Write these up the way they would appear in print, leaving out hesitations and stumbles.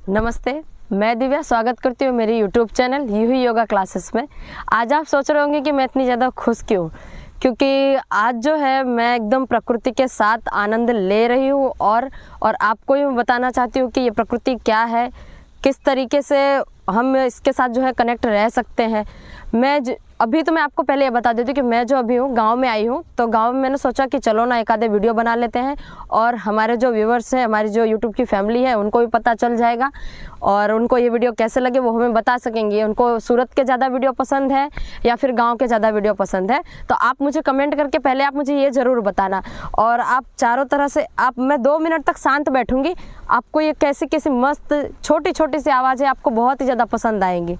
नमस्ते, मैं दिव्या स्वागत करती हूँ मेरी यूट्यूब चैनल यूं ही योगा क्लासेस में। आज आप सोच रहे होंगे कि मैं इतनी ज़्यादा खुश क्यों, क्योंकि आज जो है मैं एकदम प्रकृति के साथ आनंद ले रही हूँ और आपको ही मैं बताना चाहती हूँ कि ये प्रकृति क्या है, किस तरीके से हम इसके साथ जो है कनेक्ट रह सकते हैं। अभी तो मैं आपको पहले ये बता देती हूँ कि मैं जो अभी हूँ गांव में आई हूँ, तो गांव में मैंने सोचा कि चलो ना एक आधे वीडियो बना लेते हैं और हमारे जो व्यूवर्स हैं, हमारी जो यूट्यूब की फैमिली है, उनको भी पता चल जाएगा और उनको ये वीडियो कैसे लगे वो हमें बता सकेंगे। उनको सूरत के ज़्यादा वीडियो पसंद है या फिर गाँव के ज़्यादा वीडियो पसंद है, तो आप मुझे कमेंट करके पहले आप मुझे ये ज़रूर बताना। और आप चारों तरह से मैं 2 मिनट तक शांत बैठूँगी, आपको ये कैसी कैसी मस्त छोटी छोटी सी आवाज़ें आपको बहुत ही ज़्यादा पसंद आएंगी।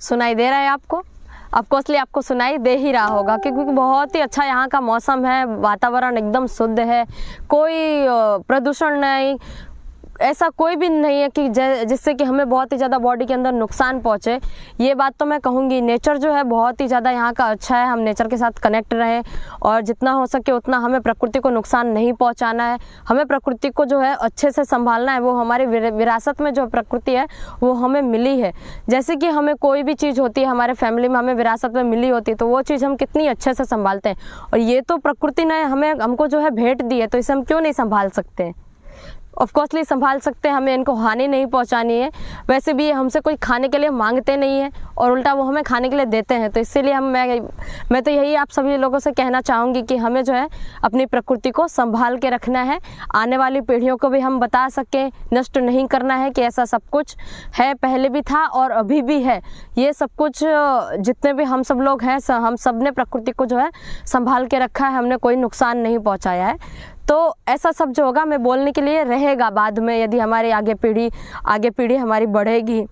सुनाई दे रहा है आपको? ऑफकोर्सली आपको सुनाई दे ही रहा होगा क्योंकि बहुत ही अच्छा यहाँ का मौसम है, वातावरण एकदम शुद्ध है, कोई प्रदूषण नहीं, ऐसा कोई भी नहीं है कि जिससे कि हमें बहुत ही ज़्यादा बॉडी के अंदर नुकसान पहुँचे। ये बात तो मैं कहूँगी। नेचर जो है बहुत ही ज़्यादा यहाँ का अच्छा है, हम नेचर के साथ कनेक्ट रहें और जितना हो सके उतना हमें प्रकृति को नुकसान नहीं पहुँचाना है। हमें प्रकृति को जो है अच्छे से संभालना है। वो हमारी विरासत में जो प्रकृति है वो हमें मिली है। जैसे कि हमें कोई भी चीज़ होती है हमारे फैमिली में हमें विरासत में मिली होती है, तो वो चीज़ हम कितनी अच्छे से संभालते हैं। और ये तो प्रकृति ने हमको जो है भेंट दी है, तो इसे हम क्यों नहीं संभाल सकते? ऑफकोर्सली संभाल सकते हैं, हमें इनको हानि नहीं पहुंचानी है। वैसे भी हमसे कोई खाने के लिए मांगते नहीं है और उल्टा वो हमें खाने के लिए देते हैं, तो इसीलिए मैं तो यही आप सभी लोगों से कहना चाहूँगी कि हमें जो है अपनी प्रकृति को संभाल के रखना है। आने वाली पीढ़ियों को भी हम बता सकें, नष्ट नहीं करना है कि ऐसा सब कुछ है, पहले भी था और अभी भी है। ये सब कुछ जितने भी हम सब लोग हैं, हम सब ने प्रकृति को जो है संभाल के रखा है, हमने कोई नुकसान नहीं पहुँचाया है। तो ऐसा सब जो होगा मैं बोलने के लिए रहेगा बाद में, यदि हमारी आगे पीढ़ी हमारी बढ़ेगी,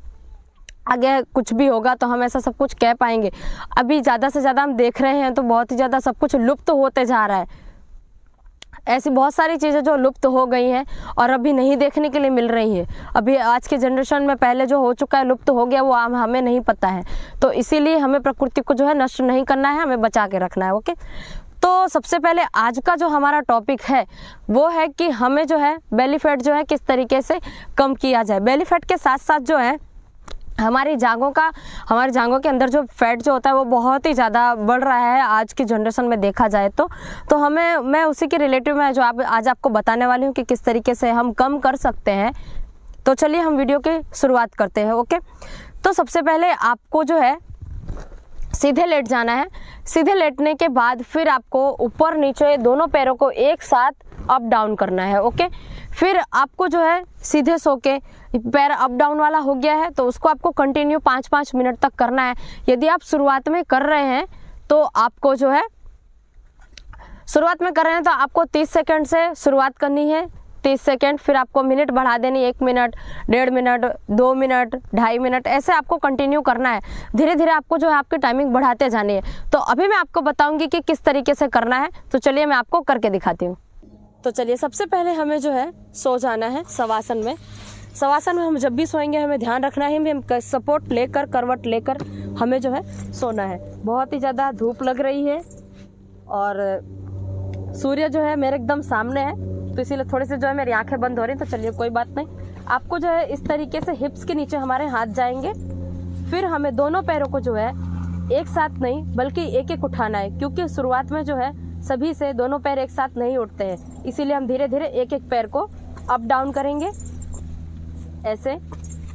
आगे कुछ भी होगा तो हम ऐसा सब कुछ कह पाएंगे। अभी ज़्यादा से ज़्यादा हम देख रहे हैं तो बहुत ही ज़्यादा सब कुछ लुप्त होते जा रहा है। ऐसी बहुत सारी चीज़ें जो लुप्त हो गई हैं और अभी नहीं देखने के लिए मिल रही है। अभी आज के जनरेशन में पहले जो हो चुका है, लुप्त हो गया, वो हमें नहीं पता है। तो इसीलिए हमें प्रकृति को जो है नष्ट नहीं करना है, हमें बचा के रखना है। ओके, तो सबसे पहले आज का जो हमारा टॉपिक है वो है कि हमें जो है बेली फैट जो है किस तरीके से कम किया जाए। बेली फैट के साथ साथ जो है हमारी जांघों के अंदर जो फैट जो होता है वो बहुत ही ज़्यादा बढ़ रहा है आज की जनरेशन में देखा जाए तो मैं उसी के रिलेटिव में जो आज आपको बताने वाली हूँ कि किस तरीके से हम कम कर सकते हैं। तो चलिए हम वीडियो की शुरुआत करते हैं। ओके, तो सबसे पहले आपको जो है सीधे लेट जाना है। सीधे लेटने के बाद फिर आपको ऊपर नीचे दोनों पैरों को एक साथ अप डाउन करना है। ओके, फिर आपको जो है सीधे सो के पैर अप डाउन वाला हो गया है तो उसको आपको कंटिन्यू 5-5 मिनट तक करना है। यदि आप शुरुआत में कर रहे हैं तो आपको जो है तो आपको 30 सेकंड से शुरुआत करनी है, 30 सेकेंड, फिर आपको मिनट बढ़ा देनी, 1 मिनट, 1.5 मिनट, 2 मिनट, 2.5 मिनट, ऐसे आपको कंटिन्यू करना है। धीरे धीरे आपको जो है आपकी टाइमिंग बढ़ाते जानी है। तो अभी मैं आपको बताऊंगी कि किस तरीके से करना है, तो चलिए मैं आपको करके दिखाती हूँ। तो चलिए सबसे पहले हमें जो है सो जाना है शवासन में। शवासन में हम जब भी सोएंगे हमें ध्यान रखना है, हम सपोर्ट लेकर, करवट लेकर हमें जो है सोना है। बहुत ही ज़्यादा धूप लग रही है और सूर्य जो है मेरे एकदम सामने है, तो इसीलिए थोड़ी सी जो है मेरी आंखें बंद हो रही हैं। तो चलिए कोई बात नहीं, आपको जो है इस तरीके से हिप्स के नीचे हमारे हाथ जाएंगे। फिर हमें दोनों पैरों को जो है एक साथ नहीं बल्कि एक एक उठाना है, क्योंकि शुरुआत में जो है सभी से दोनों पैर एक साथ नहीं उठते हैं, इसीलिए हम धीरे धीरे एक एक पैर को अप डाउन करेंगे। ऐसे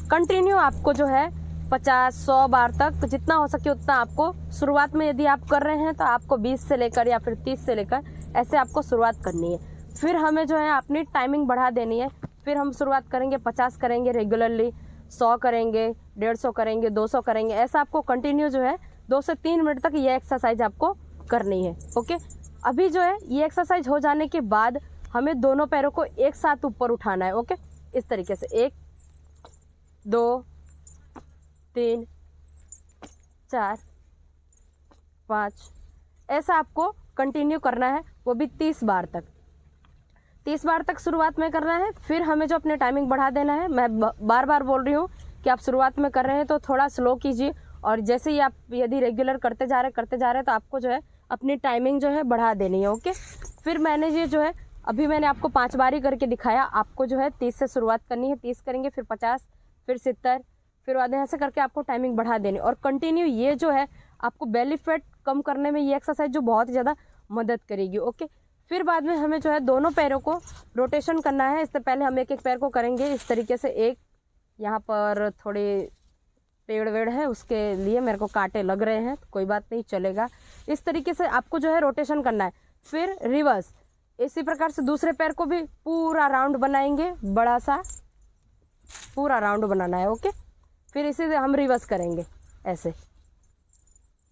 कंटिन्यू आपको जो है 50-100 बार तक जितना हो सके उतना आपको शुरुआत में, यदि आप कर रहे हैं तो आपको 20 से लेकर या फिर 30 से लेकर ऐसे आपको शुरुआत करनी है। फिर हमें जो है अपनी टाइमिंग बढ़ा देनी है। फिर हम शुरुआत करेंगे 50 करेंगे रेगुलरली, 100 करेंगे, 150 करेंगे, 200 करेंगे, ऐसा आपको कंटिन्यू जो है 2 से 3 मिनट तक ये एक्सरसाइज आपको करनी है। ओके, अभी जो है ये एक्सरसाइज हो जाने के बाद हमें दोनों पैरों को एक साथ ऊपर उठाना है। ओके, इस तरीके से 1 2 3 4 5 ऐसा आपको कंटिन्यू करना है, वो भी 30 बार तक। 30 बार तक शुरुआत में करना है। फिर हमें जो अपने टाइमिंग बढ़ा देना है। मैं बार बार बोल रही हूँ कि आप शुरुआत में कर रहे हैं तो थोड़ा स्लो कीजिए, और जैसे ही आप यदि रेगुलर करते जा रहे हैं तो आपको जो है अपनी टाइमिंग जो है बढ़ा देनी है। ओके, फिर मैंने ये जो है अभी मैंने आपको 5 बार ही करके दिखाया। आपको जो है 30 से शुरुआत करनी है, 30 करेंगे, फिर 50, फिर 70, फिर बाद में ऐसे करके आपको टाइमिंग बढ़ा देनी। और कंटिन्यू ये जो है आपको बेली फैट कम करने में ये एक्सरसाइज जो बहुत ज़्यादा मदद करेगी। ओके, फिर बाद में हमें जो है दोनों पैरों को रोटेशन करना है। इससे पहले हम एक एक पैर को करेंगे इस तरीके से। एक यहाँ पर थोड़े पेड़ वेड़ है, उसके लिए मेरे को कांटे लग रहे हैं, तो कोई बात नहीं, चलेगा। इस तरीके से आपको जो है रोटेशन करना है। फिर रिवर्स, इसी प्रकार से दूसरे पैर को भी पूरा राउंड बनाएंगे, बड़ा सा पूरा राउंड बनाना है। ओके, फिर इसी से हम रिवर्स करेंगे ऐसे।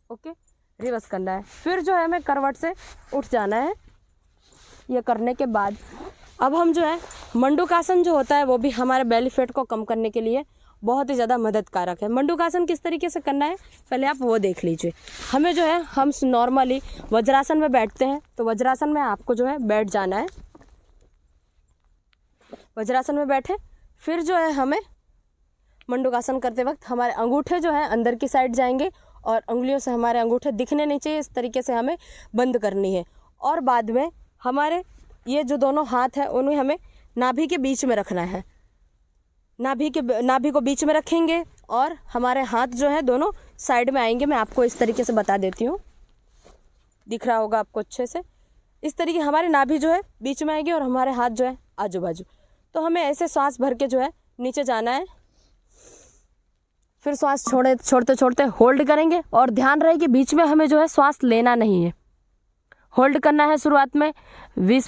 ओके, रिवर्स करना है। फिर जो है हमें करवट से उठ जाना है। ये करने के बाद अब हम जो है मंडूकासन जो होता है वो भी हमारे बेली फैट को कम करने के लिए बहुत ही ज़्यादा मददकारक है। मंडूकासन किस तरीके से करना है पहले आप वो देख लीजिए। हमें जो है हम नॉर्मली वज्रासन में बैठते हैं, तो वज्रासन में आपको जो है बैठ जाना है। वज्रासन में बैठे, फिर जो है हमें मंडूकासन करते वक्त हमारे अंगूठे जो है अंदर की साइड जाएंगे और उंगलियों से हमारे अंगूठे दिखने नहीं चाहिए, इस तरीके से हमें बंद करनी है। और बाद में हमारे ये जो दोनों हाथ है उन्हें हमें नाभि के बीच में रखना है। नाभि को बीच में रखेंगे और हमारे हाथ जो है दोनों साइड में आएंगे। मैं आपको इस तरीके से बता देती हूँ, दिख रहा होगा आपको अच्छे से। इस तरीके हमारे नाभि जो है बीच में आएंगे और हमारे हाथ जो है आजू बाजू। तो हमें ऐसे सांस भर के जो है नीचे जाना है। फिर श्वास छोड़ते छोड़ते होल्ड करेंगे, और ध्यान रहे कि बीच में हमें जो है श्वास लेना नहीं है। होल्ड करना है शुरुआत में 20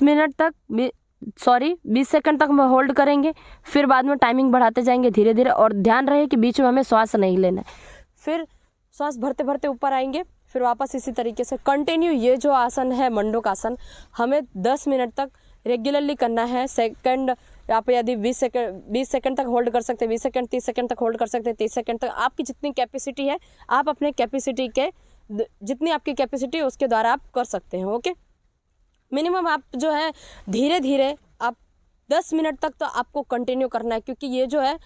सेकंड तक हम होल्ड करेंगे। फिर बाद में टाइमिंग बढ़ाते जाएंगे धीरे धीरे, और ध्यान रहे कि बीच में हमें श्वास नहीं लेना है। फिर श्वास भरते भरते ऊपर आएंगे, फिर वापस इसी तरीके से कंटिन्यू। ये जो आसन है मंडूकासन, हमें 10 मिनट तक रेगुलरली करना है। सेकंड आप यदि 20 सेकंड तक होल्ड कर सकते हैं, 20 सेकंड, 30 सेकंड तक होल्ड कर सकते हैं, 30 सेकंड तक। आपकी जितनी कैपेसिटी है, आप अपने कैपेसिटी के जितनी आपकी कैपेसिटी है उसके द्वारा आप कर सकते हैं। ओके, मिनिमम आप जो है धीरे धीरे आप 10 मिनट तक तो आपको कंटिन्यू करना है, क्योंकि ये जो है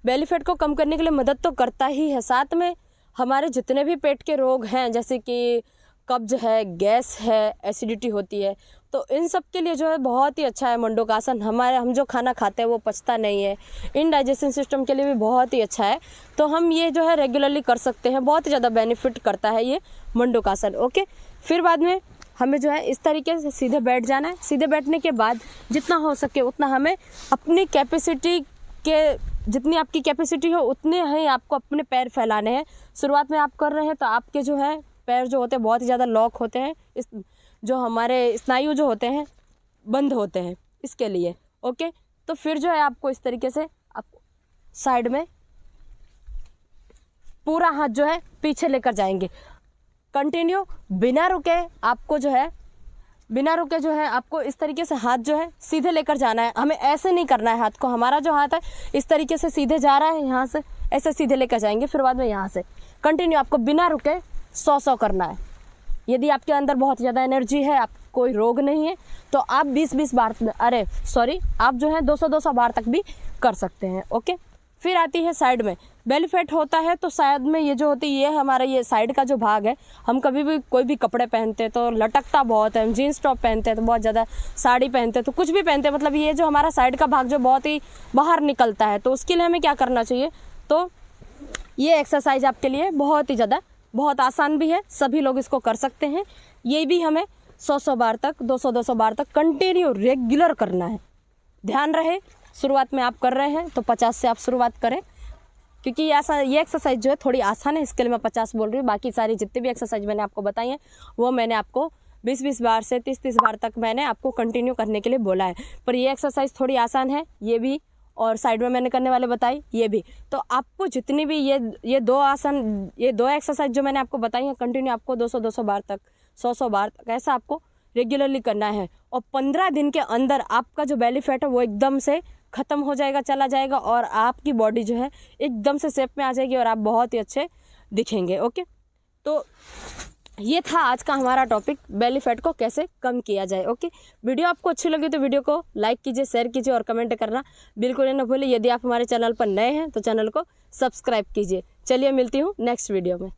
बेली फैट को कम करने के लिए मदद तो करता ही है, साथ में हमारे जितने भी पेट के रोग हैं, जैसे कि कब्ज है, गैस है, एसिडिटी होती है, तो इन सब के लिए जो है बहुत ही अच्छा है मंडूकासन। हम जो खाना खाते हैं वो पचता नहीं है, इनडाइजेशन सिस्टम के लिए भी बहुत ही अच्छा है। तो हम ये जो है रेगुलरली कर सकते हैं, बहुत ही ज़्यादा बेनिफिट करता है ये मंडूकासन। ओके, फिर बाद में हमें जो है इस तरीके से सीधे बैठ जाना है। सीधे बैठने के बाद जितना हो सके उतना हमें अपनी कैपेसिटी के, जितनी आपकी कैपेसिटी हो उतने ही आपको अपने पैर फैलाने हैं। शुरुआत में आप कर रहे हैं तो आपके जो है पैर जो होते हैं बहुत ही ज़्यादा लॉक होते हैं, इस जो हमारे स्नायु जो होते हैं बंद होते हैं इसके लिए। ओके, तो फिर जो है आपको इस तरीके से आप साइड में पूरा हाथ जो है पीछे लेकर जाएंगे। कंटिन्यू बिना रुके आपको जो है आपको इस तरीके से हाथ जो है सीधे लेकर जाना है। हमें ऐसे नहीं करना है हाथ को, हमारा जो हाथ है इस तरीके से सीधे जा रहा है, यहाँ से ऐसे सीधे लेकर जाएंगे। फिर बाद में यहाँ से कंटिन्यू आपको बिना रुके 100 करना है। यदि आपके अंदर बहुत ज़्यादा एनर्जी है, आप कोई रोग नहीं है, तो आप 20 बार आप जो है 200 बार तक भी कर सकते हैं। ओके, फिर आती है साइड में। बेली फैट होता है तो साइड में ये जो होती है, ये हमारा ये साइड का जो भाग है, हम कभी भी कोई भी कपड़े पहनते हैं तो लटकता बहुत है। हम जीन्स टॉप पहनते हैं तो बहुत ज़्यादा, साड़ी पहनते हैं तो कुछ भी पहनते हैं, मतलब ये जो हमारा साइड का भाग जो बहुत ही बाहर निकलता है, तो उसके लिए हमें क्या करना चाहिए। तो ये एक्सरसाइज आपके लिए बहुत आसान भी है, सभी लोग इसको कर सकते हैं। ये भी हमें 100 बार तक, 200 बार तक कंटिन्यू रेगुलर करना है। ध्यान रहे शुरुआत में आप कर रहे हैं तो 50 से आप शुरुआत करें, क्योंकि ये एक्सरसाइज जो है थोड़ी आसान है, इसके लिए मैं 50 बोल रही हूँ। बाकी सारी जितनी भी एक्सरसाइज मैंने आपको बताई हैं वो मैंने आपको 20 बार से 30 बार तक मैंने आपको कंटिन्यू करने के लिए बोला है। पर ये एक्सरसाइज थोड़ी आसान है, ये भी, और साइड में मैंने करने वाले बताई ये भी। तो आपको जितनी भी ये दो एक्सरसाइज जो मैंने आपको बताई हैं कंटिन्यू आपको 200 बार तक, 100 बार तक ऐसा आपको रेगुलरली करना है। और 15 दिन के अंदर आपका जो बेली फैट है वो एकदम से ख़त्म हो जाएगा, चला जाएगा, और आपकी बॉडी जो है एकदम से शेप में आ जाएगी और आप बहुत ही अच्छे दिखेंगे। ओके, तो ये था आज का हमारा टॉपिक, बेली फैट को कैसे कम किया जाए। ओके, वीडियो आपको अच्छी लगी तो वीडियो को लाइक कीजिए, शेयर कीजिए और कमेंट करना बिल्कुल ना भूलिए। यदि आप हमारे चैनल पर नए हैं तो चैनल को सब्सक्राइब कीजिए। चलिए मिलती हूँ नेक्स्ट वीडियो में।